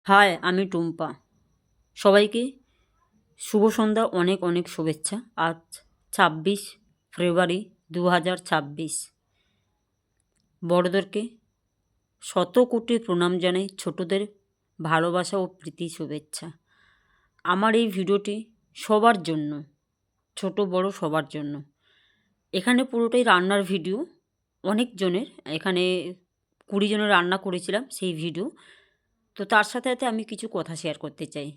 High, আমি টুম্পা। সবাইকে শুভ সন্ধ্যা, অনেক অনেক শুভেচ্ছা। আজ 26 ফেব্রুয়ারি 2026। বড়দেরকে শত কোটি প্রণাম জানাই, ছোটদের ভালোবাসা ও প্রীতি শুভেচ্ছা। আমার এই ভিডিওটি সবার জন্য, ছোট বড় সবার জন্য। এখানে পুরোটাই রান্নার ভিডিও। অনেকজনের, এখানে 20 জনের রান্না করেছিলাম সেই ভিডিও। তো তার সাথে সাথে আমি কিছু কথা শেয়ার করতে চাই।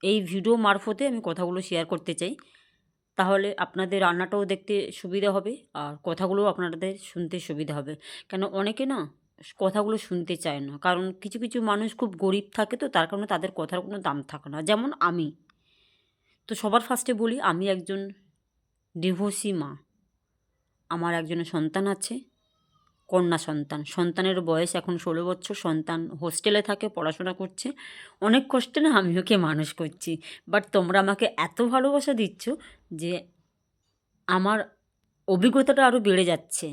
এই ভিডিও মারফতে আমি কথাগুলো শেয়ার করতে চাই। তাহলে আপনাদের রান্নাটাও দেখতে সুবিধা হবে আর কথাগুলোও আপনাদের শুনতে সুবিধা হবে। কেন অনেকে না কথাগুলো শুনতে চায় না। কারণ কিছু কিছু মানুষ খুব গরিব থাকে, তো তার কারণে তাদের কথার কোনো দাম থাকে না। যেমন আমি। তো সবার ফার্স্টে বলি, আমি একজন ডিভোর্সি মা। আমার একজনের সন্তান আছে, কন্যা সন্তান। সন্তানের বয়স এখন 16 বছর। সন্তান হোস্টেলে থাকে, পড়াশোনা করছে। অনেক কষ্টে না আমি ওকে মানুষ করছি। বাট তোমরা আমাকে এত ভালোবাসা দিচ্ছ যে আমার অভিজ্ঞতাটা আরও বেড়ে যাচ্ছে।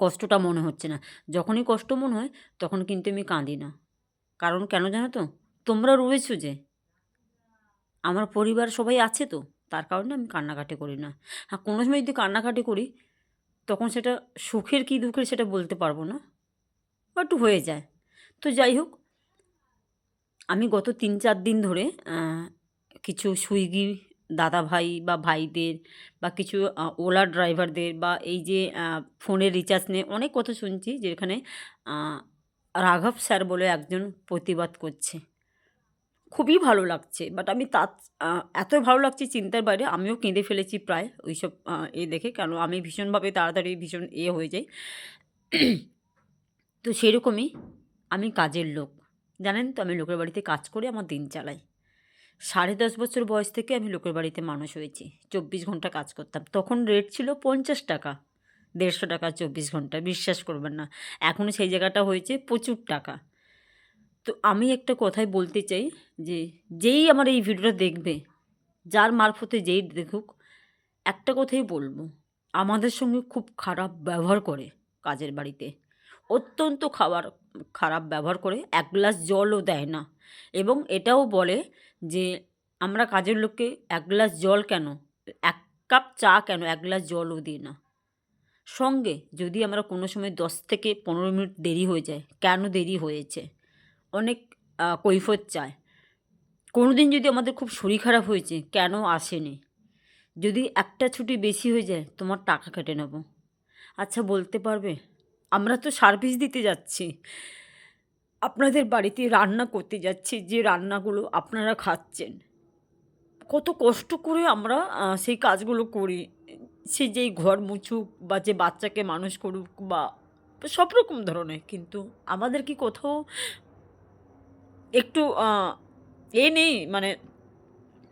কষ্টটা মনে হচ্ছে না। যখনই কষ্ট মনে হয় তখন কিন্তু আমি কাঁদি না। কারণ কেন জানো তো? তোমরা রয়েছো যে। আমার পরিবার সবাই আছে তো, তার কারণে আমি কান্নাকাটি করি না। হ্যাঁ, কোনো সময় যদি কান্নাকাটি করি তখন সেটা সুখের কি দুঃখের সেটা বলতে পারবো না, বা একটু হয়ে যায়। তো যাই হোক, আমি গত 3-4 দিন ধরে কিছু সুইগি দাদাভাই বা ভাইদের বা কিছু ওলা ড্রাইভারদের বা এই যে ফোনের রিচার্জ নিয়ে অনেক কথা শুনছি, যেখানে আ রাঘব স্যার বলে একজন প্রতিবাদ করছে। খুবই ভালো লাগছে। বাট আমি তার আ এতই ভালো লাগছে চিন্তার বাইরে, আমিও কেঁদে ফেলেছি প্রায় ওইসব দেখে। কেন আমি ভীষণভাবে তাড়াতাড়ি ভীষণ হয়ে যাই। তো সেরকমই আমি কাজের লোক। জানেন তো, আমি লোকের বাড়িতে কাজ করে আমার দিন চালাই। 10.5 বছর বয়স থেকে আমি লোকের বাড়িতে মানুষ হয়েছি। 24 ঘন্টা কাজ করতাম। তখন রেট ছিল 50 টাকা। 150 টাকা 24 ঘন্টা। বিশ্বাস করবেন না। এখন সেই জায়গাটা হয়েছে প্রচুর টাকা। তো আমি একটা কথাই বলতে চাই যে, যেই আমার এই ভিডিওটা দেখবে, যার মারফতে যেই দেখুক, একটা কথাই বলব। আমাদের সঙ্গে খুব খারাপ ব্যবহার করে কাজের বাড়িতে। অত্যন্ত খারাপ ব্যবহার করে। 1 গ্লাস জলও দেয় না। এবং এটাও বলে যে, আমরা কাজের লোককে 1 গ্লাস জল কেন, 1 কাপ চা কেন, 1 গ্লাস জলও দিই না। সঙ্গে যদি আমরা কোনো সময় 10 থেকে 15 মিনিট দেরি হয়ে যায়, কেন দেরি হয়েছে? অনেক কৈফিয়ত চায়। কোনোদিন যদি আমাদের খুব শরীর খারাপ হয়েছে, কেন আসেনি? যদি একটা ছুটি বেশি হয়ে যায়, তোমার টাকা কেটে নেব। আচ্ছা, বলতে পারবে? আমরা তো সার্ভিস দিতে যাচ্ছি। আপনাদের বাড়িতে রান্না করতে যাচ্ছি, যে রান্নাগুলো আপনারা খাচ্ছেন। কত কষ্ট করে আমরা সেই কাজগুলো করি। সে যেই ঘর মুছুক বা যে বাচ্চাকে মানুষ করুক বা সব রকম ধরনের। কিন্তু আমাদের কি কোথাও একটু নেই, মানে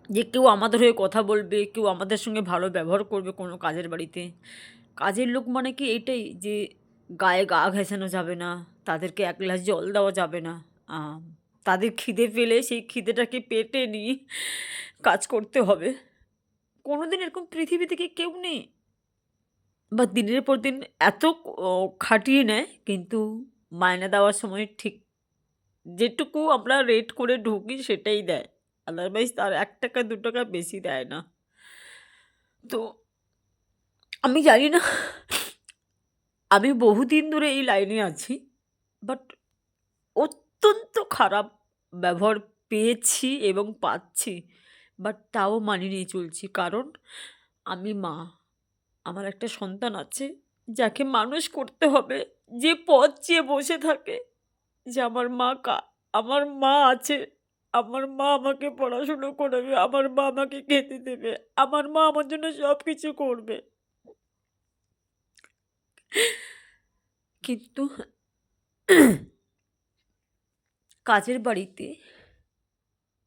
যে কেউ আমাদের হয়ে কথা বলবে, কেউ আমাদের সঙ্গে ভালো ব্যবহার করবে কোনো কাজের বাড়িতে। কাজের লোক মানে কি এটাই যে গায়ে গা ঘেঁষানো যাবে না, তাদেরকে 1 গ্লাস জল দেওয়া যাবে না। আ তাদের খিদে পেলে সেই খিদেটাকে পেটে নিয়ে কাজ করতে হবে। কোনোদিন এরকম পৃথিবী থেকে কেউ নেই। বা দিনের পর দিন এত ও খাটিয়ে নেয়, কিন্তু মাইনে দেওয়ার সময় ঠিক যেটুকু আমরা রেট করে ঢুকি সেটাই দেয়। আদারওয়াইজ তার ৳১ ৳২ বেশি দেয় না। তো আমি জানি না, আমি বহুদিন ধরে এই লাইনে আছি। বাট অত্যন্ত খারাপ ব্যবহার পেয়েছি এবং পাচ্ছি। বাট তাও মানিয়ে নিয়ে চলছি। কারণ আমি মা। আমার একটা সন্তান আছে, যাকে মানুষ করতে হবে। যে পথ চেয়ে বসে থাকে যে আমার মা আছে। আমার মা আমাকে পড়াশুনো করাবে। আমার মা আমাকে খেতে দেবে। আমার মা আমার জন্য সবকিছু করবে। কিন্তু কাজের বাড়িতে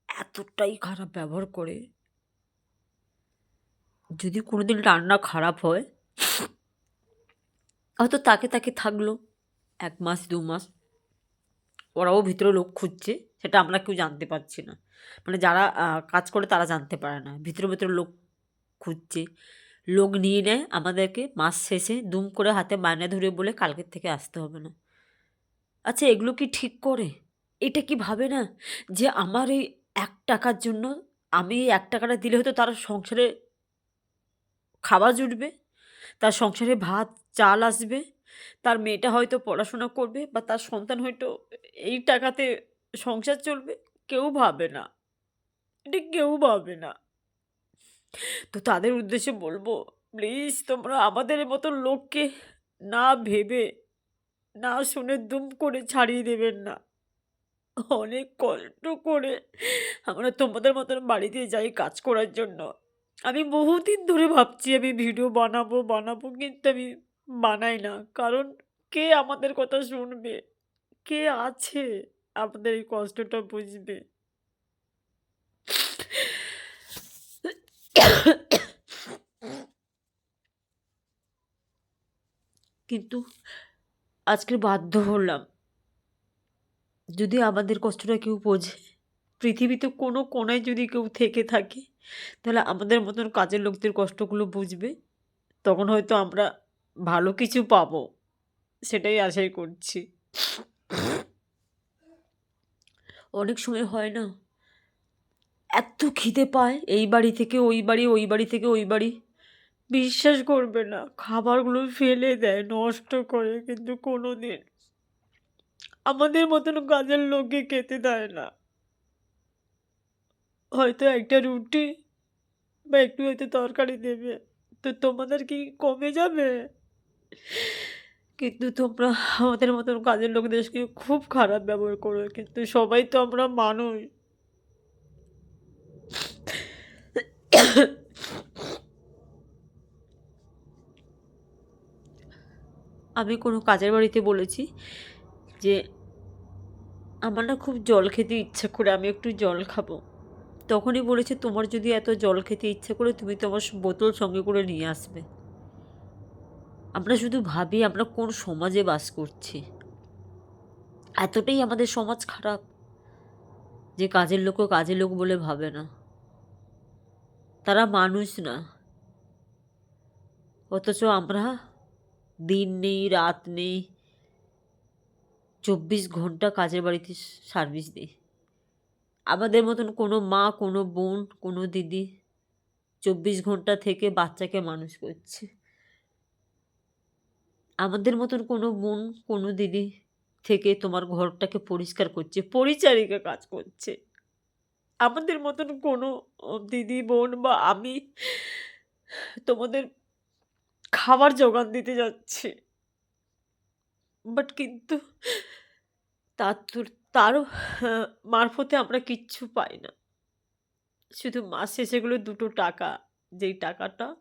এতটাই খারাপ ব্যবহার করে, যদি কোনোদিন রান্না খারাপ হয়, হয়তো তাকে থাকলো ১ মাস ২ মাস। ওরাও ভিতরে লোক খুঁজছে, সেটা আমরা কেউ জানতে পারছি না। মানে যারা কাজ করে তারা জানতে পারে না। ভিতরে লোক খুঁজছে। লোক নিয়ে নেয় আমাদেরকে, মাস শেষে দুম করে হাতে মাইনে ধরিয়ে বলে কালকের থেকে আসতে হবে না। আচ্ছা, এগুলো কি ঠিক করে? এটা কি ভাবে না যে আমার এই ৳১ জন্য আমি এই ৳১ দিলে হয়তো তার সংসারে খাওয়া জুটবে, তার সংসারে ভাত, চাল আসবে, তার মেয়েটা হয়তো পড়াশোনা করবে বা তার সন্তান হয়তো এই টাকাতে সংসার চলবে? কেউ ভাবে না। এটা কেউ ভাবে না। তো তাদের উদ্দেশ্যে বলবো, প্লিজ তোমরা আমাদের মতো লোককে না ভেবে, না শুনে দুম করে ছাড়িয়ে দেবেন না। অনেক কষ্ট করে আমরা তোমাদের মতন বাড়িতে যাই কাজ করার জন্য। আমি বহুদিন ধরে ভাবছি আমি ভিডিও বানাবো, বানাবো কিন্তু আমি বানাই না। কারণ কে আমাদের কথা শুনবে? কে আছে আমাদের এই কষ্টটা বুঝবে? কিন্তু আজকে বাধ্য হলাম। যদি আমাদের কষ্টটা কেউ বোঝে, পৃথিবীতে কোনো কোণায় যদি কেউ থেকে থাকে, তাহলে আমাদের মতন কাজের লোকদের কষ্টগুলো বুঝবে। তখন হয়তো আমরা ভালো কিছু পাবো। সেটাই আশাই করছি। অনেক সময় হয় না? এত খিদে পায় এই বাড়ি থেকে ওই বাড়ি, ওই বাড়ি থেকে ওই বাড়ি। বিশ্বাস করবে না খাবারগুলো ফেলে দেয়, নষ্ট করে কিন্তু কোনোদিন আমাদের মতন কাজের লোককে খেতে দেয় না। হয়তো একটা রুটি বা একটু হয়তো তরকারি দেবে। তো তোমাদের কি কমে যাবে? কিন্তু তোমরা আমাদের মতন কাজের লোকদের সাথে খুব খারাপ ব্যবহার করো। কিন্তু সবাই তো আমরা মানুষ। আমি কোনো কাজের বাড়িতে বলেছি যে, "আমার না খুব জল খেতে ইচ্ছা করে, আমি একটু জল খাবো।" তখনই বলেছে, "তোমার যদি এত জল খেতে ইচ্ছা করে তুমি তোমার বোতল সঙ্গে করে নিয়ে আসবে।" আমরা শুধু ভাবি আমরা কোন সমাজে বাস করছি। এতটাই আমাদের সমাজ খারাপ যে কাজের লোকও কাজের লোক বলে ভাবে না। তারা মানুষ না। অথচ আমরা দিন নেই, রাত নেই, ২৪ ঘন্টা কাজের বাড়িতে সার্ভিস দিই। আমাদের মতন কোনো মা, কোনো বোন, কোনো দিদি ২৪ ঘন্টা থেকে বাচ্চাকে মানুষ করছে। আমাদের মতন কোনো বোন, কোনো দিদি থেকে তোমার ঘরটাকে পরিষ্কার করছে, পরিচারিকা কাজ করছে। আমাদের মতন কোনো দিদি, বোন বা আমি তোমাদের খাবার জোগান দিতে যাচ্ছি। বাট কিন্তু তার তুর তারও মারফতে আমরা কিচ্ছু পাই না। শুধু মাস শেষে গেলে ২ টো টাকা, যেই টাকাটা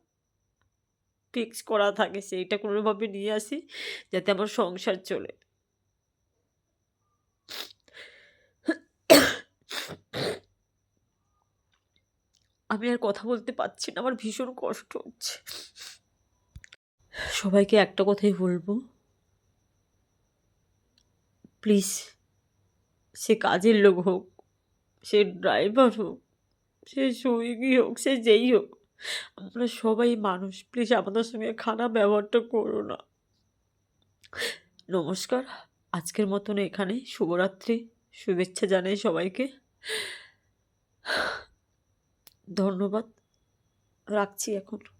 ফিক্স করা থাকে সেইটা কোনোভাবে নিয়ে আসি যাতে আমার সংসার চলে। আমি আর কথা বলতে পারছি না। আমার ভীষণ কষ্ট হচ্ছে। সবাইকে একটা কথাই বলবো, প্লিজ সে কাজের লোক হোক, সে ড্রাইভার হোক, সে সুইগি হোক, সে যেই হোক, আমরা সবাই মানুষ। প্লিজ আমাদের সঙ্গে খারাপ ব্যবহারটা করো না। নমস্কার। আজকের মতন এখানেই। শুভরাত্রি। শুভেচ্ছা জানাই সবাইকে। ধন্যবাদ। রাখছি এখন।